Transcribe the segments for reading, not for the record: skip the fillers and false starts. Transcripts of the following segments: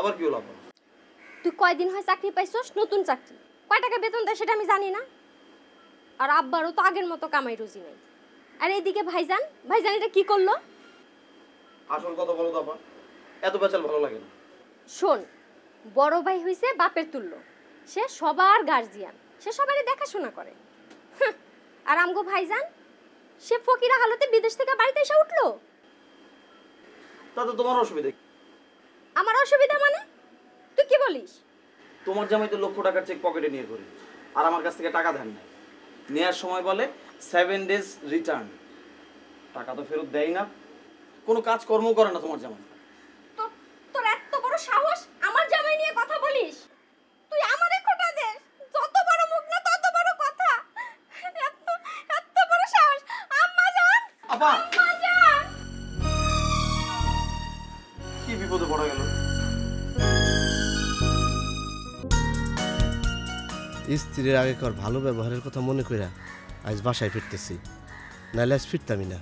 আবার কি হলো? তুই কয়দিন হয় চাকরি পাইছস? নতুন চাকরি, কয় টাকা বেতন দেয় সেটা আমি জানি না। আর আব্বারও তো আগের মতো কামাই রুজি নেই। আর এইদিকে ভাইজান এটা কি করলো? আসল কথা বলো তো আপা, এত বেচাল ভালো লাগে না। শোন, বড় ভাই হইছে বাপের তুল্য, সে সবার গার্জিয়ান, সে সবারই দেখাশোনা করে। আর আমগো ভাইজান, সে ফকিরা হালতে বিদেশ থেকে বাড়িতে এসে উঠলো। তাতে তোমার অসুবিধা কি? আমার অসুবিধা মানে? তুই কি বলিস? তোমার জামাই তো লক্ষ টাকার চেক পকেটে নিয়ে ঘুরে, আর আমার কাছ থেকে টাকা দেন না। নেয়ার সময় বলে 7 days রিটার্ন, টাকা তো ফেরত দেয় না, কোনো কাজ কর্ম করে না তোমার জামাই। তোর এত বড় সাহস আমার জামাই নিয়ে কথা বলিস? তুই আমারে খোটা দে, যত বড় মুখ না তত বড় কথা। এত বড় সাহস! আম্মা জান, আপা আম্মা জান, কি বিপদে পড়া গেল। স্ত্রীর আগেকার ভালো ব্যবহারের কথা মনে কইরা আজ বাসায় ফিরতেছি, নাহলে আজ ফিরতামই না।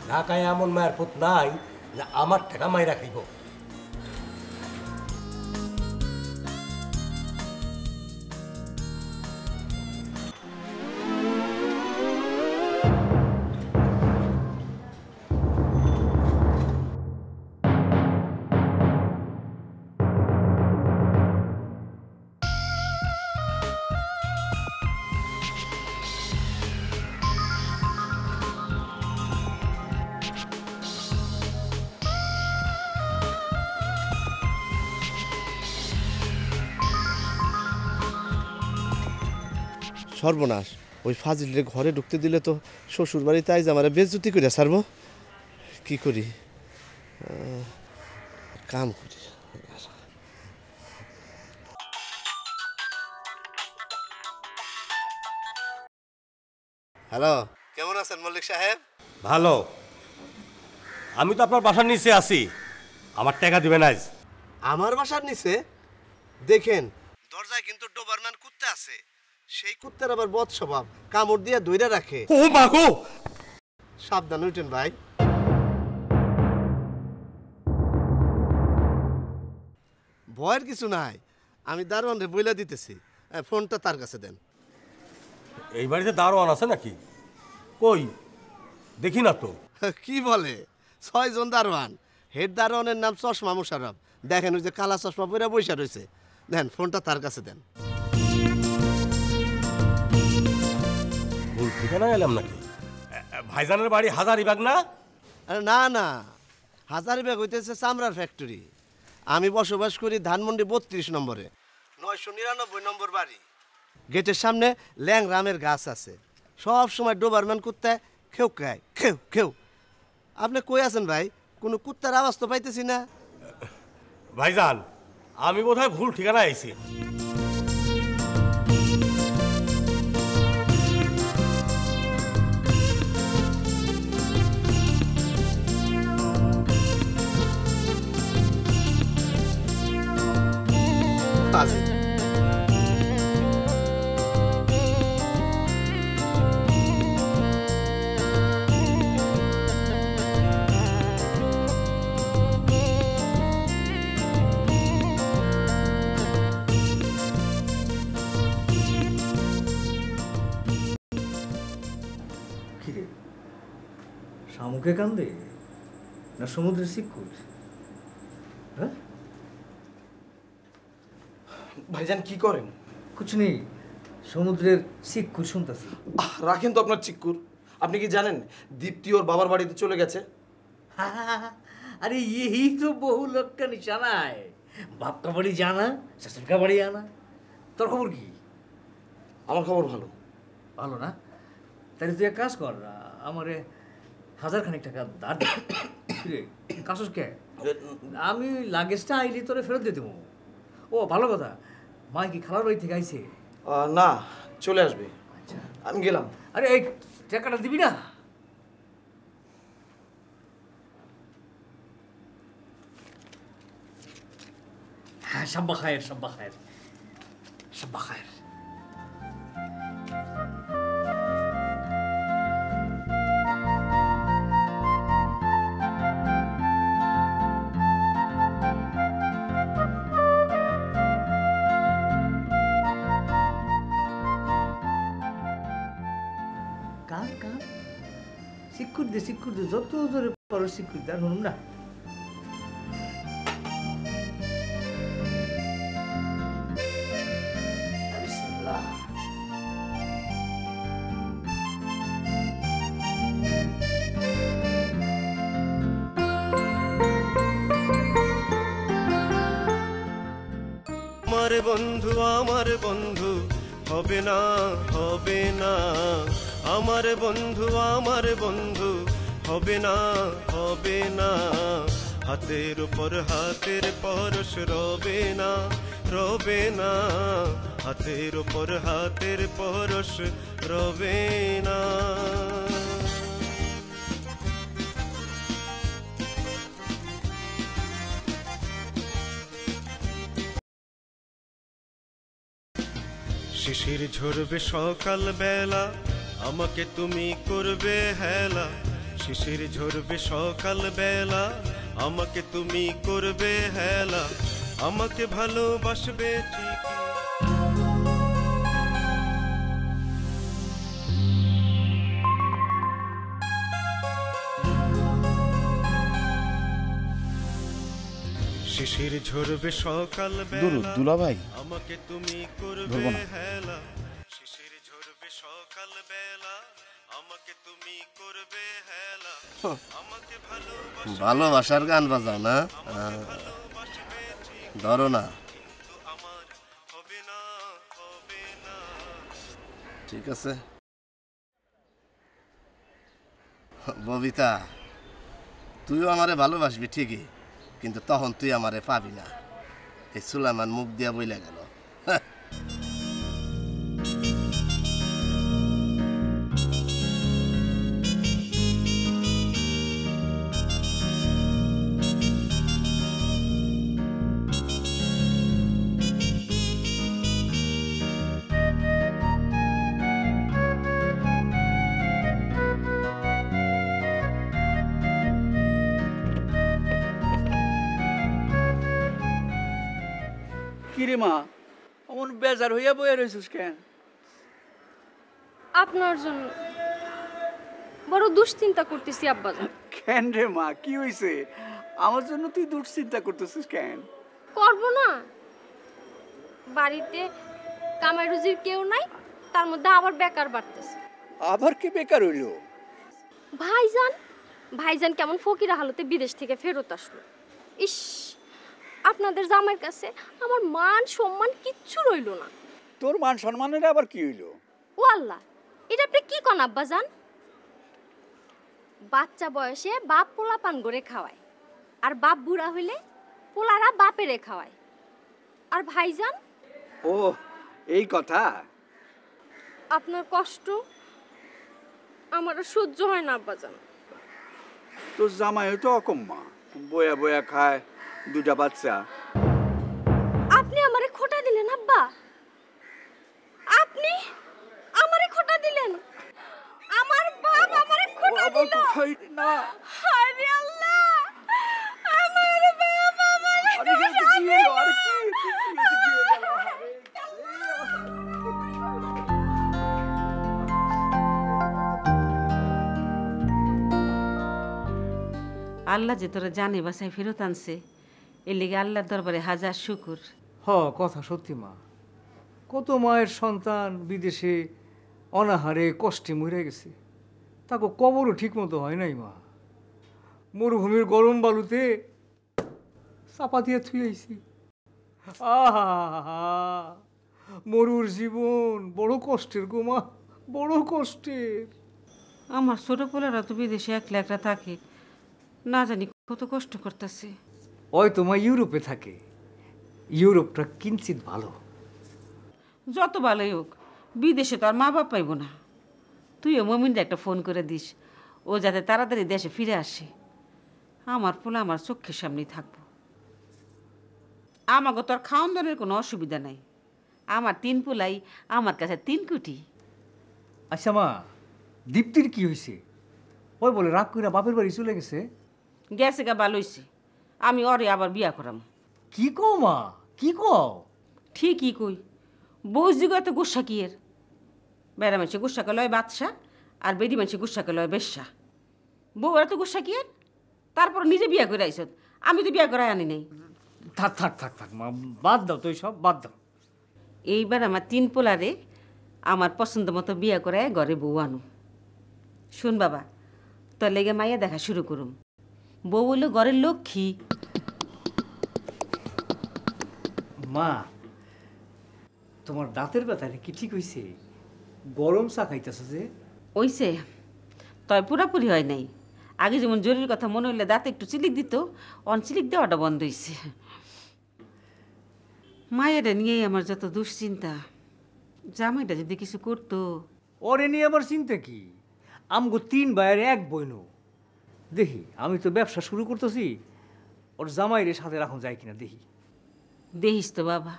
ঢাকায় এমন মায়ের পুত নাই যে আমার টাকা মাইরা খাইব। সর্বনাশ, ওই ফাজিলরে ঘরে ঢুকতে দিলে তো শ্বশুর বাড়িতে আইজ আমার বেজ্জতি করে ছাড়বো। কি করি, কাম করি। হ্যালো, কেমন আছেন মল্লিক সাহেব? ভালো। আমি তো আপনার বাসার নিচে আছি, আমার টাকা দিবেন আজ। আমার বাসার নিচে? দেখেন, দরজায় কিন্তু ডোবারম্যান কুত্তা আছে। সেই কুত্তার আবার বদ স্বভাব, কামড় দিয়া দইরা রাখে। ও মা গো! সাবধান হইতেন ভাই। ভয়ের কিছু নাই, আমি দারোয়ানরে বইলা দিতেছি। ফোনটা তার কাছে দেন। এই বাড়িতে দারোয়ান আছে নাকি? কই দেখি না তো। কি বলে, 6 জন দারোয়ান। হেড দারোয়ানের নাম চশমা মোশাররফ। দেখেন ওই যে কালা চশমা পরে বইসা রয়েছে। দেন, ফোনটা তার কাছে দেন। ভুল ঠিকানা এলাম নাকি? ভাইজানের বাড়ি হাজারিবাগ না? আরে না না, হাজারিবাগ হইতেছে চামড়ার ফ্যাক্টরি। আমি বসবাস করি ধানমন্ডি 32 নম্বরে, 999 নম্বর বাড়ি। গেটের সামনে ল্যাংরামের গাছ আছে। সব সময় ডোবারম্যান কুত্তায় খেউ খায়, খেউ খেউ। আপনি কই আছেন ভাই? কোনো কুত্তার আওয়াজ তো পাইতেছি না। ভাইজান, আমি বোধহয় ভুল ঠিকানা আইছি। শামুকে কান্দে না সমুদ্রের শিক্ষুর? হ্যাঁ ভাইজান কি করেন? কুছ নেই, সমুদ্রের শিক্ষুর শুনতেছি। রাখেন তো আপনার চিক্কুর। আপনি কি জানেন দীপ্তি ওর বাবার বাড়িতে চলে গেছে? अरे यही तो बहु लोग का निशाना है, बाप का बड़ी जाना ससुर का बड़ी आना। তোর খবর কি? আমার খবর ভালো। ভালো না? তাহলে তুই এক কাজ কর, আমারে 1000 খানিক টাকা ধার দে। রে কাসস কে? আমি লাগেজটা আইলি তোরে ফেরত দিয়ে দেবো। ও ভালো কথা, মা কি খালার বাড়ি থেকে আইছে? না, চলে আসবে। আচ্ছা আমি গেলাম। আরে এই টাকাটা দিবি না? হ্যাঁ, শাব্বা খায়ের, শাব্বা খায়ের, শাব্বা খায়ের। সিকুর দে যত জোরে পারো সিকুর দে আর শুনুন না বিসমিল্লাহ। আমার বন্ধু হবে না হবে না, আমার বন্ধু হবে না হবে না, হাতের উপর হাতের পরশ রবে না রবে না, হাতের উপর হাতের পরশ রবে না। শিশির ঝরবে সকাল বেলা, আমাকে তুমি করবে হেলা, শিশির ঝরবে সকাল বেলা, আমাকে তুমি করবে হেলা, আমাকে ভালোবাসবে ঠিকই। শিশির ঝরবে সকাল বেলা, দুলাভাই আমাকে তুমি করবে হেলা, শিশির ঝরবে সকাল বেলা, আমাকে তুমি করবে হেলা, আমাকে ভালোবাসার গান বাজাও না, ধরো না, কিন্তু আমার হবে না হবে না। ঠিক আছে ববিতা, তুইও আমারে ভালোবাসবি ঠিকই, কিন্তু তখন তুই আমারে পাবি না। এই সুলাইমান মুখ দিয়া বইলা গেল। কিরে মা, অমন বেজার হইয়া বইয়া রইছিস কেন? আপনার জন্য বড় দুশ্চিন্তা করতেছি আব্বাজান। কেন রে মা, কি হইছে? আমার জন্য তুই দুশ্চিন্তা করতেছিস কেন? করব না, বাড়িতে কামাই রুজির কেউ নাই, তার মধ্যে আবার বেকার বাড়তেছে। আবার কি বেকার হইল? ভাইজান কেমন ফকিরা হালতে বিদেশ থেকে ফেরত আসলো। ইস, আপনাদের জামাইয়ের কাছে আমার মান সম্মান কিচ্ছু রইল না। তোর মান সম্মানের আবার কি হইল? ও আল্লাহ, এটা আপনি কি কোন আব্বাজান? বাচ্চা বয়সে বাপ পোলা পান করে খাওয়ায়, আর বাপ বুড়া হইলে পোলারা বাপেরে খাওয়ায়। আর ভাইজান, ও এই কথা? আপনার কষ্ট আমার আর সহ্য হয় না আব্বাজান। তোর জামাই তো অকম্মা, বয়া বয়া খায়, দুটা বাচ্চা। আপনি আমারে খোটা দিলেন আব্বা, আপনি আমারে খোটা দিলেন। আমার বাপ আমারে খোটা দিল। না, হায় রে আল্লাহ, আমার বাপ আমারে আরে কি হলো? আরে কি হয়ে গেল? আল্লাহ যে তোরা জানে বাসায় ফেরত আনছে, এর লেগে আল্লাহর দরবারে হাজার শুকুর। কথা সত্যি মা, কত মায়ের সন্তান বিদেশে অনাহারে কষ্টে মরে গেছে, তাকে কবরও ঠিক মতো হয় নাই মা। মরুভূমির গরম বালুতে চাপা দিয়ে থুয়েছি। আহা, মরুর জীবন বড় কষ্টের গো মা, বড় কষ্টের। আমার ছোট পোলারা তো বিদেশে একলা একলা থাকে, না জানি কত কষ্ট করতেছে। ওই তোমার ইউরোপে থাকে, ইউরোপটা কিঞ্চিত ভালো। যত ভালোই হোক, বিদেশে তো আর মা বাপ পাইব না। তুইও মমিনটা একটা ফোন করে দিস, ও যাতে তাড়াতাড়ি দেশে ফিরে আসে। আমার পোলা আমার চোখের সামনেই থাকবো। আমাকে তো আর খাওয়ান দানের কোনো অসুবিধা নাই। আমার 3 পোলাই আমার কাছে 3 কোটি। আচ্ছা মা, দীপ্তির কি হয়েছে? ওই বলে রাগ করে বাপের বাড়ি চলে গেছে। গেছে গা ভালো হইছে, আমি ওরে আবার বিয়া করাম। কি কও মা, কি কও? ঠিকই কই, বউস যুগ এত গুসা কি এর? বেড়া মানুষে গুসাকে লয় বাদশা, আর বেডি মানুষে গুসাকে লয় বেশ্যা। বউ এত গুসা কি আর? তারপর নিজে বিয়া করে আইসত, আমি তো বিয়া করে আনি নাই। থাক থাক থাক থাক মা, বাদ দাও তো সব বাদ দাও। এইবার আমার 3 পোলারে আমার পছন্দ মতো বিয়া করে ঘরে বউ আনু। শুন বাবা, তোর লেগে মাইয়া দেখা শুরু করুম। বউ হইল ঘরের লক্ষ্মী। মা, তোমার দাঁতের ব্যথা কি ঠিক হইছে? গরম চা খাইতেছ যে? ওইছে, তয় পুরাপুরি হয় নাই। আগে যেমন জরুরি কথা মনে হইলে দাঁতে একটু চিলিক দিত, চিলিক দেওয়াটা বন্ধ হয়েছে। মায়েরা নিয়েই আমার যত দুশ্চিন্তা। জামাইটা যদি কিছু করতো। ওরে নিয়ে আবার চিন্তা কি? আমগো 3 ভাইয়ের 1 বোনও। দেখি আমি তো ব্যবসা শুরু করতেছি, ওর জামাইরে সাথে রাখুন যায় কিনা দেখি। দেখিস তো বাবা,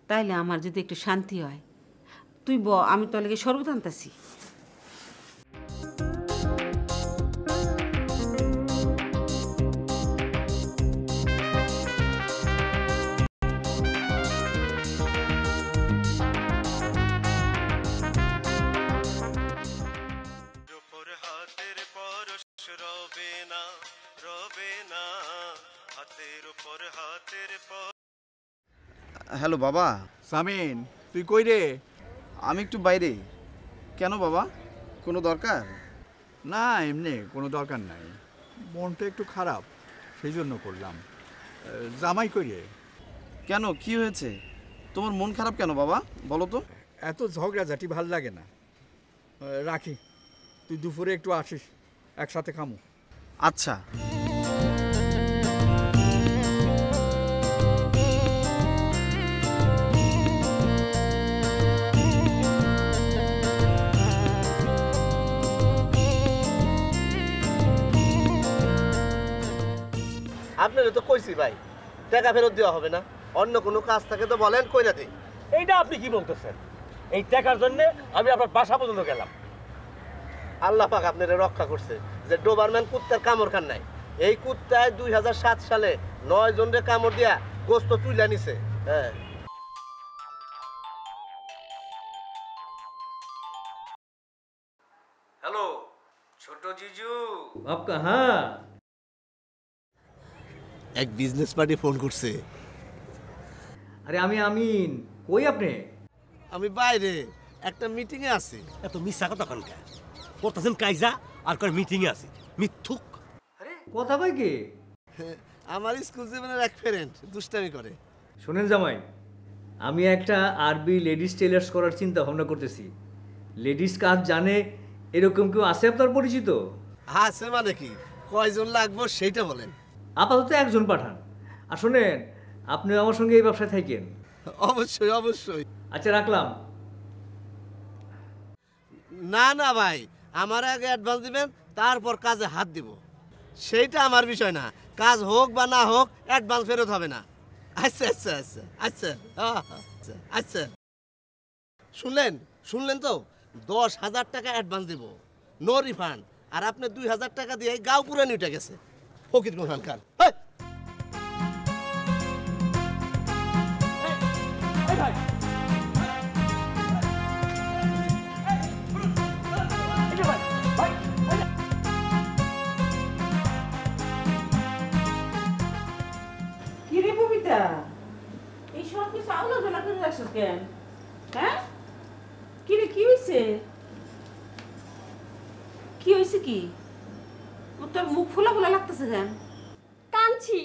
তাইলে আমার যদি একটু শান্তি হয়। তুই আমি তোর লেগে শরবত আনতাছি। রূপর হাতের পরশ রবে না, রবে না, হাতের উপর হাতের হ্যালো বাবা। সামিন, তুই কই রে? আমি একটু বাইরে। কেন বাবা, কোনো দরকার? না, এমনি কোনো দরকার নাই, মনটা একটু খারাপ, সেই জন্য করলাম। জামাই কই রে? কেন, কি হয়েছে? তোমার মন খারাপ কেন বাবা, বলো তো? এত ঝগড়াঝাটি ভাল লাগে না। রাখি, তুই দুপুরে একটু আসিস, একসাথে খামু। আচ্ছা। আপনারা তো কইছি ভাই, টাকা ফেরত দেওয়া হবে না। অন্য কোনো কাজ থাকে তো বলেন, কইরা দিই। এইটা আপনি কি বলতেছেন? এই টাকার জন্য আমি আপনার বাসা পর্যন্ত গেলাম। আল্লাহ পাক আপনারা রক্ষা করছে যে ডোবারম্যান কুত্তার কামড় খান নাই। এই কুত্তায় 2007 সালে 9 জনরে কামড় দিয়া গোস্ত তুইলা নিছে। হ্যাঁ, হ্যালো ছোট জিজু। আপকা হ্যাঁ, এক বিজনেস পার্টি ফোন করছে। আরে আমি আমিন, কই আপনি? আমি বাইরে একটা মিটিংয়ে আছি। এত মিথ্যা কথা কেন করতেছেন? কাইজা আর করে মিটিংয়ে আছি, মিথ্যুক। আরে কথা কই কি? আমার স্কুল জীবনের এক ফ্রেন্ড দুষ্টামি করে। শোনেন জামাই, আমি একটা আরবি লেডিস টেলার্স করার চিন্তা ভাবনা করতেছি। লেডিস কাজ জানে এরকম কেউ আছে আপনার পরিচিত? আছে মানে কি, কয়জন লাগবো সেইটা বলেন। আপাতত একজন পাঠান। আর শোনেন, আপনি আমার সঙ্গে এই ব্যবসায় থাকেন। অবশ্যই অবশ্যই। আচ্ছা রাখলাম। না না ভাই, আমার আগে অ্যাডভান্স দিবেন, তারপর কাজে হাত দিব। সেইটা আমার বিষয় না, কাজ হোক বা না হোক অ্যাডভান্স ফেরত হবে না। আচ্ছা আচ্ছা আচ্ছা আচ্ছা আচ্ছা আচ্ছা। শুনলেন শুনলেন তো, 10,000 টাকা অ্যাডভান্স দিব, নো রিফান্ড। আর আপনি 2,000 টাকা দিয়ে গাঁও পুরানি উঠে গেছে। ফকির মোহান খান। কি রে ববিতা, এই সব কিছু আলোচনা করে রাখছিস কেন? হ্যাঁ, কি রে, কি হয়েছে? কি হয়েছে? কি তোর মুখ ফোলা ফোলা লাগতেছে কেন? কাঁদছি।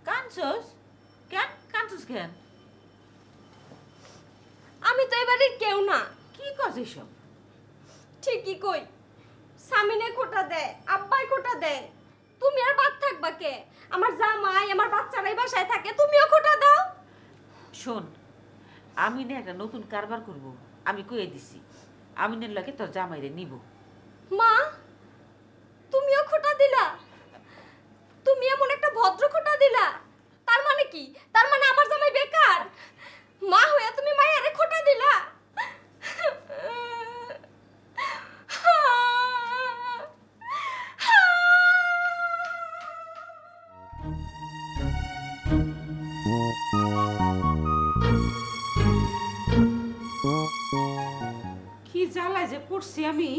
কাঁদছস কেন? কাঁদছস কেন? আমি তো এবারে কেউ না। কি কস এসব? ঠিকই কই, সামিনে খোটা দেয়, আব্বাই খোটা দেয়, তুমি আর বাদ থাকবা কে? আমার জামাই আমার বাচ্চারাই বাসায় থাকে, তুমিও খোটা দাও। শোন, আমি না একটা নতুন কারবার করব, আমি কয়ে দিছি। আমিনের লাগে তোর জামাইরে নিব। মা, তুমিও খোটা দিলা? তুমি এমন একটা ভদ্র খোটা দিলা, তার মানে কি? তার মানে আমার জামাই বেকার? মা হয়ে তুমি মায়েরে খোটা দিলা? কি জ্বালায় যে পড়ছি আমি।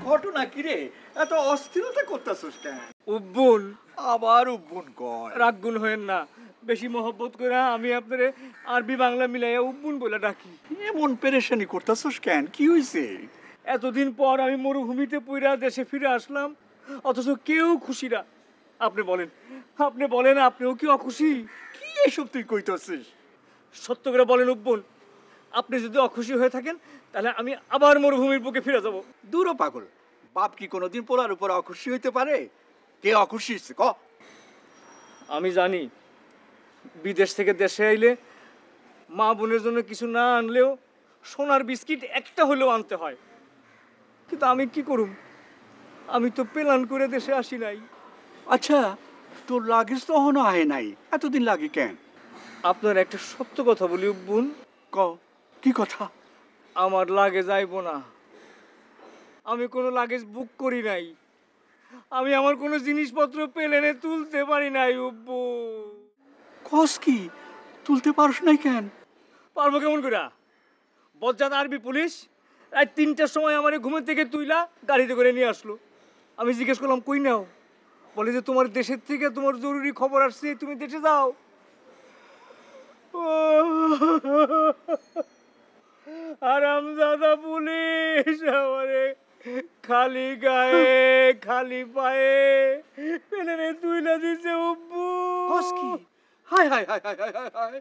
ঘটনা কি রে? এত অস্থিরতা করতেছিস কেন? উব্বুন আবার উব্বুন কয়। রাগগুন হয়েন না, বেশি মহব্বত করে আমি আপনারে আরবি বাংলা মিলাইয়া উব্বুন বলে ডাকি। এমন পেরেশানি করতেছিস কেন? কি হয়েছে? এতদিন পর আমি মরুভূমিতে পুইরা দেশে ফিরে আসলাম, অথচ কেউ খুশি না। আপনি বলেন আপনিও কি অখুশি? কি এসব তুই কইতেছিস? সত্য করে বলেন উব্বুন, আপনি যদি অখুশি হয়ে থাকেন তাহলে আমি আবার মরুভূমির বুকে ফিরে যাব। দূর পাগল, বাপ কি কোনোদিন পোলার উপর অখুশি হইতে পারে? কে অখুশি হচ্ছে ক? আমি জানি বিদেশ থেকে দেশে আইলে মা বোনের জন্য কিছু না আনলেও সোনার বিস্কিট একটা হলেও আনতে হয়, কিন্তু আমি কি করুম? আমি তো প্ল্যান করে দেশে আসি নাই। আচ্ছা, তোর লাগেজ তো এখনো আহে নাই, এতদিন লাগে কেন? আপনার একটা সত্য কথা বলি উব্বুন, ক, কি কথা? আমার লাগেজ আইব না। আমি কোনো লাগেজ বুক করি নাই, আমি আমার কোনো জিনিসপত্র প্লেনে তুলতে পারি নাই উব্বু। কস কি? তুলতে পারস নাই কেন? পারবো কেমন করে? বজ্জাত আরবি পুলিশ রাত 3টার সময় আমার ঘুমের থেকে তুইলা গাড়িতে করে নিয়ে আসলো। আমি জিজ্ঞেস করলাম কই নাও? বলে যে তোমার দেশের থেকে তোমার জরুরি খবর আসছে, তুমি দেশে যাও। হারামজাদা পুলিশ আমারে খালি গায়ে খালি পায়ে প্লেনে তুইলা দিছে উব্বু। কস কি? হায় হায় হায় হায় হায় হায় হায়।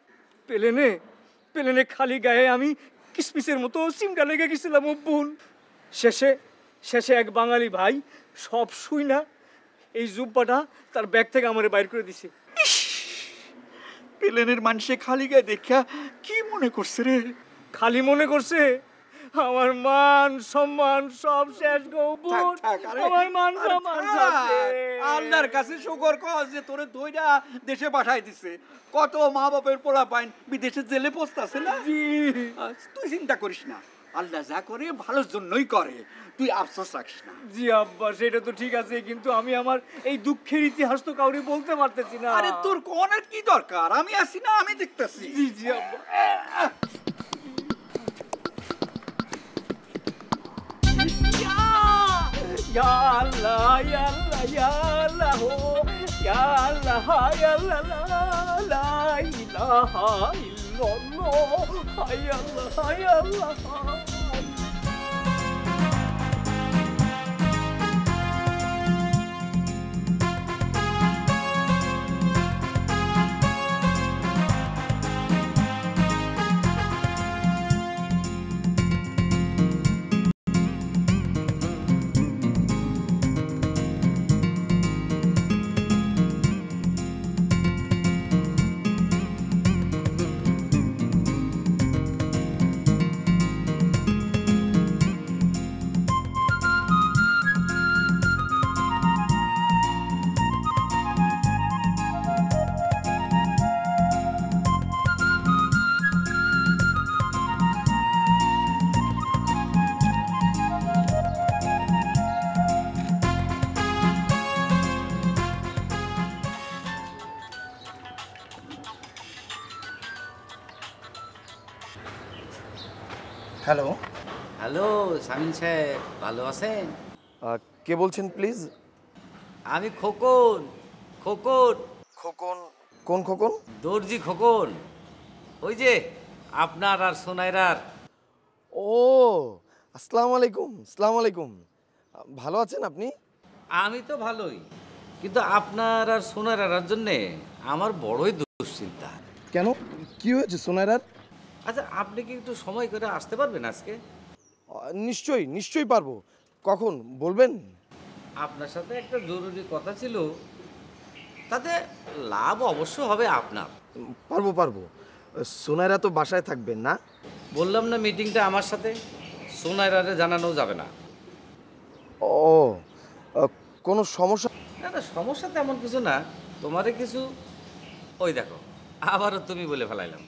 প্লেনে খালি গায়ে আমি কিসমিসের মতো সিমটা লেগে গেছিলাম উব্বুন। শেষে এক বাঙালি ভাই সব শুই না এই জুব্বাটা তার ব্যাগ থেকে আমারে বাইর করে দিছে। প্লেনের মানুষে খালি গায়ে দেখা কি মনে করছে রে? খালি মনে করছে আমার মান সম্মান সব শেষ গো উব্বুন। থাক, থাক, আরে, আমার মান আরে সম্মান থাক। সব শেষ। আল্লাহর কাছে শুকর কর যে তোরে দইরা দেশে পাঠাই দিছে। কত মা বাপের পোলা পাইন বিদেশে জেলে পচতাছে না? জি। তুই চিন্তা করিস না, আল্লাহ যা করে ভালোর জন্যই করে, তুই আফসোস রাখিস না। জি আব্বা, সেটা তো ঠিক আছে, কিন্তু আমি আমার এই দুঃখের ইতিহাস তো কাউরে বলতে পারতেছি না। আরে তোর কোনের কি দরকার? আমি আছি না, আমি দেখতেছি। জি জি আব্বা। ইয়া আল্লাহ ইয়া আল্লাহ ইয়া আল্লাহ হো ইয়া আল্লাহ ইয়া আল্লাহ লা ইলাহা ইল্লাল্লাহ ইয়া আল্লাহ ইয়া আল্লাহ। হ্যালো, হ্যালো শামীম সাহেব, ভালো আছেন? কে বলছেন প্লিজ? আমি খোকন। খোকন খোকন? কোন খোকন? দর্জি খোকন, ওই যে আপনার আর সোনাইরার। ও, আসসালামু আলাইকুম। আসসালামু আলাইকুম। ভালো আছেন আপনি? আমি তো ভালোই, কিন্তু আপনার আর সোনাইরার জন্যে আমার বড়ই দুশ্চিন্তা। কেন, কি হয়েছে সোনাইরার? আচ্ছা, আপনি কি একটু সময় করে আসতে পারবেন আজকে? নিশ্চয়ই নিশ্চয়ই পারবো। কখন বলবেন? আপনার সাথে একটা জরুরি কথা ছিল, তাতে লাভ অবশ্য হবে আপনার। পারবো পারবো। সোনাইরা তো বাসায় থাকবেন না? বললাম না মিটিংটা আমার সাথে, সোনাইরারে জানানো যাবে না। ও, কোনো সমস্যা? না না, সমস্যা তেমন কিছু না। তোমারে কিছু, ওই দেখো আবারও তুমি বলে ফেলাইলাম।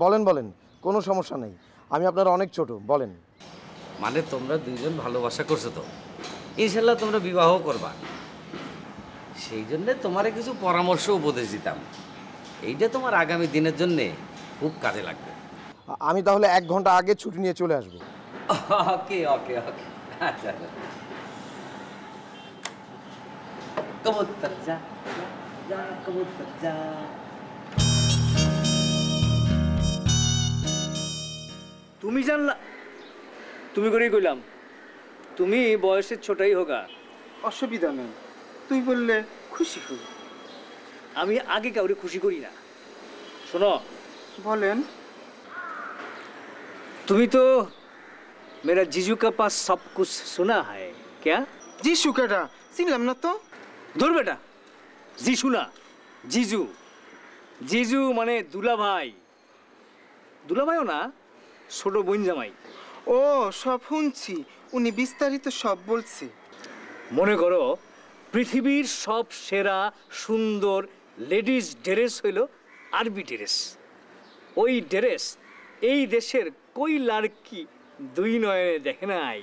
বলেন বলেন, কোনো সমস্যা নেই। আমি আপনার অনেক ছোট, বলেন। মানে তোমরা দুইজন ভালোবাসা করছো তো, ইনশাল্লাহ তোমরা বিবাহ করবা, সেই জন্যে তোমারে কিছু পরামর্শ উপদেশ দিতাম। এইটা তোমার আগামী দিনের জন্যে খুব কাজে লাগবে। আমি তাহলে 1 ঘন্টা আগে ছুটি নিয়ে চলে আসবো। ওকে ওকে ওকে, আচ্ছা। কবুতর যা যা যা কবুতর যা। তুমি জানলা, তুমি করেই কইলাম, তুমি বয়সের ছোটই হোগা, অসুবিধা নেই, তুই বললে খুশি হই। আমি আগে কাউরে খুশি করি না। শোনো, বলেন। তুমি তো मेरा जीजू का पास सब कुछ सुना है क्या? যিশু কেডা চিনলাম না তো। ধর বেটা, জিশু না, জিজু। জিজু মানে দুলাভাই। দুলাভাইও না, ছোট বোন জামাই। ও সব শুনছি, উনি বিস্তারিত সব বলছে। মনে করো পৃথিবীর সব সেরা সুন্দর লেডিস ড্রেস হইল আরবি ড্রেস। ওই ড্রেস এই দেশের কই লাড়কি দুই নয়নে দেখে নাই।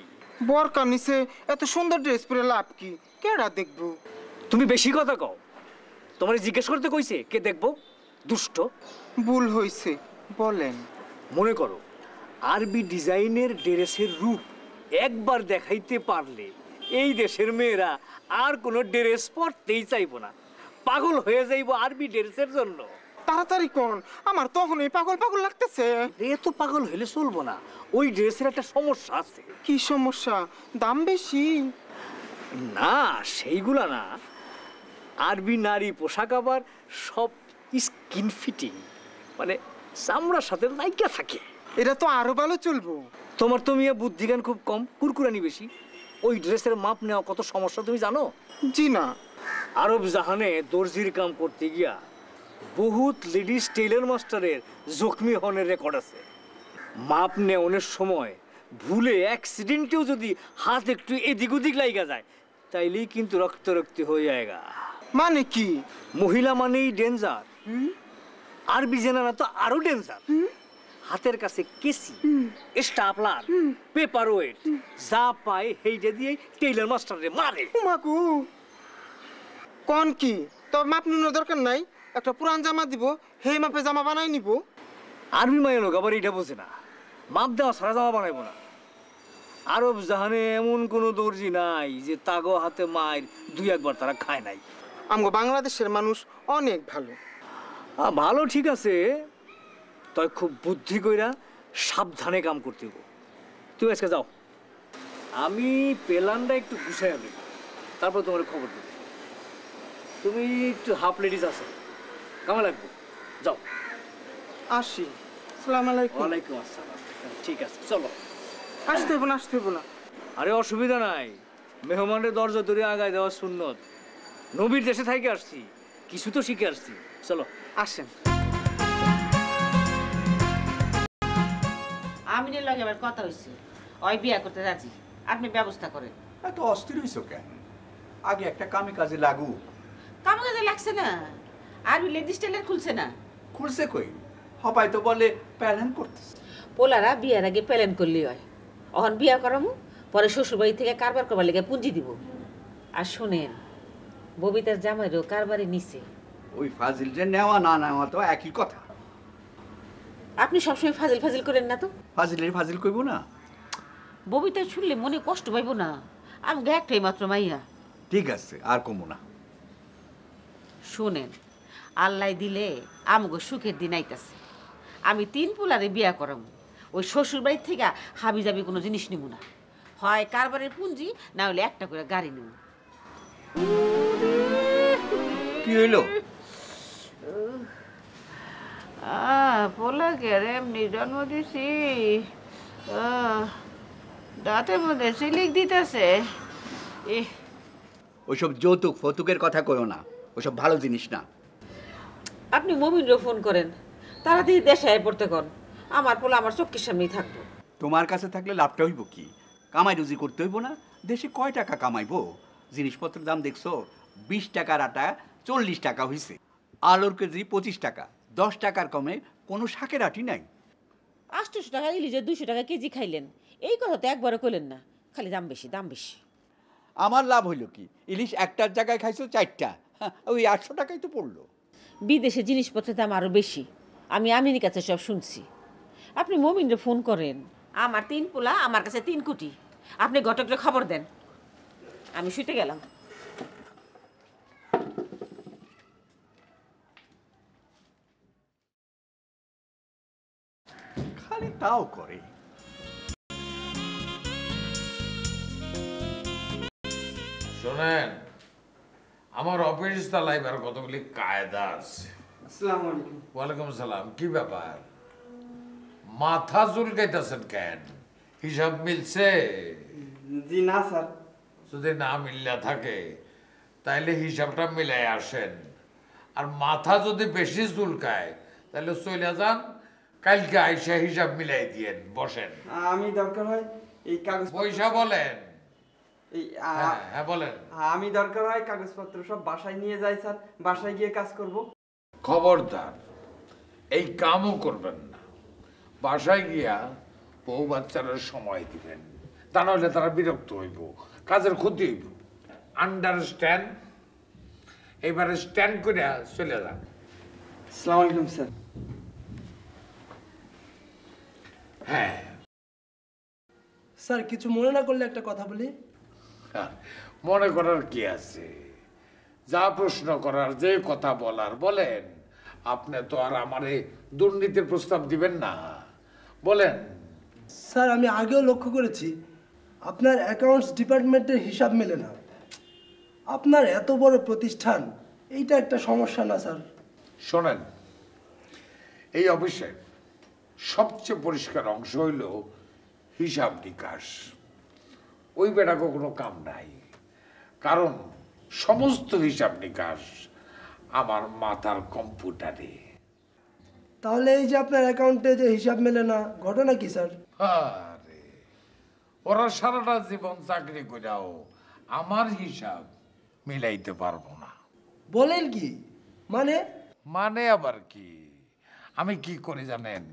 বরকা নিচে এত সুন্দর ড্রেস পরে লাভ কি, কেডা দেখবো? তুমি বেশি কথা কও। তোমার জিজ্ঞেস করতে কইছে কে দেখবো? দুষ্ট। ভুল হইছে, বলেন। মনে করো আরবি ডিজাইনের ড্রেসের রূপ একবার দেখাইতে পারলে এই দেশের মেয়েরা আর কোনো ড্রেস পরতেই চাইবো না, পাগল হয়ে যাইবো আরবি ড্রেসের জন্য। তাড়াতাড়ি কোন, আমার তখন এই পাগল পাগল লাগতেছে। এত পাগল হইলে চলবো না, ওই ড্রেসের একটা সমস্যা আছে। কি সমস্যা? দাম বেশি? না, সেইগুলা না। আরবি নারী পোশাক আবার সব স্কিন ফিটিং, মানে চামড়ার সাথে লাইগা থাকে। এটা তো আরো ভালো চলবো। তোমার তো মিয়া বুদ্ধিজ্ঞান খুব কম, কুরকুরানি বেশি। ওই ড্রেসের মাপ নেওয়া কত সমস্যা তুমি জানো? জি না। আরব জাহানে দর্জির কাম করতে গিয়া বহুত লেডিস টেইলর মাস্টারের জখমি হনের রেকর্ড আছে। মাপ নেওয়ার সময় ভুলে অ্যাক্সিডেন্টেও যদি হাত একটু এদিক ওদিক লাইগা যায় তাইলেই কিন্তু রক্তারক্তি হয়ে যায়গা। মানে কি? মহিলা মানেই ডেঞ্জার, আরবি জেনারা তো আরো ডেঞ্জার। হাতের কাছে কেসি, স্টাপলার, পেপার ওয়েট যা পায় সেইটা দিয়ে টেইলর মাস্টারে মারে। উমাকু কোন কি? তোর মাপ নিনোর দরকার নাই, একটা পুরান জামা দিব, সেই মাপে জামা বানাই নিব। আরবি মায়ের লোক আবার এটা বোঝে না, মাপ দেওয়া সারা জামা বানাইবো না। আরব জাহানে এমন কোনো দর্জি নাই যে তাগো হাতে মায়ের দুই একবার তারা খায় নাই। আমগো বাংলাদেশের মানুষ অনেক ভালো। ভালো ঠিক আছে, তাই খুব বুদ্ধি কইরা সাবধানে কাম করতে হইব। তুমি আজকে যাও, আমি প্ল্যানটা একটু গুছাই আনি, তারপর তোমার খবর দেবো। তুমি একটু হাফ লেডিস আছো, কেমন লাগবে? যাও। আসি। আসসালামু আলাইকুম। ওয়ালাইকুম আসসালাম। ঠিক আছে, চলো। আসতে হইব না, আসতে হইব না। আরে অসুবিধা নাই, মেহমানের দরজা ধরে আগায় দেওয়া সুন্নত। নবীর দেশে থাইকে আসছি, কিছু তো শিখে আসছি। চলো আসেন। আমিনের লগে আবার কথা হয়েছে, ওই বিয়া করতে রাজি। আপনি ব্যবস্থা করেন। এত অস্থির হইছ কেন? আগে একটা কামে কাজে লাগু। কাম কাজে লাগছে না, আরবি লেডিস টেলার খুলছে না। খুলছে কই? হবাই তো বলে প্যালেন করতেছে। পোলারা বিয়ার আগে প্ল্যান করলেই হয়। অহন বিয়া করামু, পরে শ্বশুরবাড়ি থেকে কারবার করবার লেগে পুঁজি দিব। আর শোনেন, ববিতার জামাইরও কারবারে নিছে। ওই ফাজিল যে নেওয়া না নেওয়া তো একই কথা। আপনি সবসময় ফাজিল ফাজিল করেন না তো। ফাজিলের ফাজিল কইব না। ববিতা শুনলে মনে কষ্ট পাইব না? আমি একটাই মাত্র মাইয়া। ঠিক আছে, আর কমু না। শোনেন, আল্লাহ দিলে আমগো সুখের দিন আইতাছে। আমি 3 পোলারে বিয়া করাম। ওই শ্বশুর বাড়ির থেকে হাবি যাবি কোনো জিনিস নিব না, হয় কারবারের পুঁজি, না হলে একটা করে গাড়ি নিব। কি হইলো? পোলাকে এমনি জন্ম দিছি, দাঁতের মধ্যে সিলিক দিতেছে। ওইসব যৌতুক ফতুকের কথা কইও না, ওইসব ভালো জিনিস না। আপনি মমিনরও ফোন করেন, তাড়াতাড়ি দেশে আয় পড়তে কন। আমার পোলা আমার চোখের সামনেই থাকবো। তোমার কাছে থাকলে লাভটা হইব কি? কামাই রুজি করতে হইব না? দেশে কয় টাকা কামাইবো? জিনিসপত্রের দাম দেখছো, 20 টাকার আটা 40 টাকা হইছে, আলুর কেজি 25 টাকা। 10 টাকার কমে কোনো শাকের আটি নাই। 800 টাকা ইলিশে 200 টাকা কেজি খাইলেন, এই কথা তো একবারও কইলেন না, খালি দাম বেশি দাম বেশি। আমার লাভ হইল কি? ইলিশ একটার জায়গায় খাইছো 4টা, ওই 800 টাকাই তো পড়লো। বিদেশে জিনিসপত্রের দাম আরো বেশি, আমি আমিনের কাছে সব শুনছি। আপনি মমিনরে ফোন করেন, আমার 3 পোলা, আমার কাছে 3 কোটি। আপনি ঘটকরে খবর দেন। আমি শুতে গেলাম। তাও করে। শোনেন, আমার অফিস চালাইবার কতগুলি কায়দা আছে। আসসালামু আলাইকুম। ওয়ালাইকুম সালাম। কি ব্যাপার, মাথা চুলকাইতেছেন কেন? হিসাব মিলছে? জি না স্যার। যদি না মিললে থাকে তাইলে হিসাবটা মিলাই আসেন। আর মাথা যদি বেশি চুলকায় তাহলে চলে যান, কালকে আইসা হিসাব মিলাই দিয়েন। বসেন। আমি দরকার হয় এই কাগজ পয়সা বলেন। এই হ্যাঁ বলেন। আমি দরকার হয় কাগজপত্র সব বাসায় নিয়ে যাই স্যার, বাসায় গিয়ে কাজ করব। খবরদার এই কামও করবেন না। বাসায় গিয়া বউ বাচ্চারা সময় দিবেন, তা নাহলে তারা বিরক্ত হইব, কাজের ক্ষতি হইব। আন্ডারস্ট্যান্ড? এবারে স্ট্যান্ড করে চলে যান। আসসালামু আলাইকুম স্যার। হ্যাঁ স্যার, কিছু মনে না করলে একটা কথা বলি। মনে করার কি আছে? যা প্রশ্ন করার, যে কথা বলার বলেন। আপনি তো আর আমারে দুর্নীতির প্রস্তাব দিবেন না, বলেন। স্যার, আমি আগেও লক্ষ্য করেছি আপনার অ্যাকাউন্টস ডিপার্টমেন্টের হিসাব মেলে না। আপনার এত বড় প্রতিষ্ঠান, এইটা একটা সমস্যা না স্যার? শোনেন, এই অফিসে সবচেয়ে পরিষ্কার অংশ হইল হিসাব নিকাশ। ওই বেটাকে কোনো কাম নাই, কারণ সমস্ত হিসাব নিকাশ আমার মাথার কম্পিউটারে। তাহলে এই যে আপনার অ্যাকাউন্টে যে হিসাব মেলে না, ঘটনা কি স্যার? আরে ওরা সারাটা জীবন চাকরি কইরাও আমার হিসাব মিলাইতে পারবো না। বলেন কি? মানে আবার কি? আমি কি করি জানেন?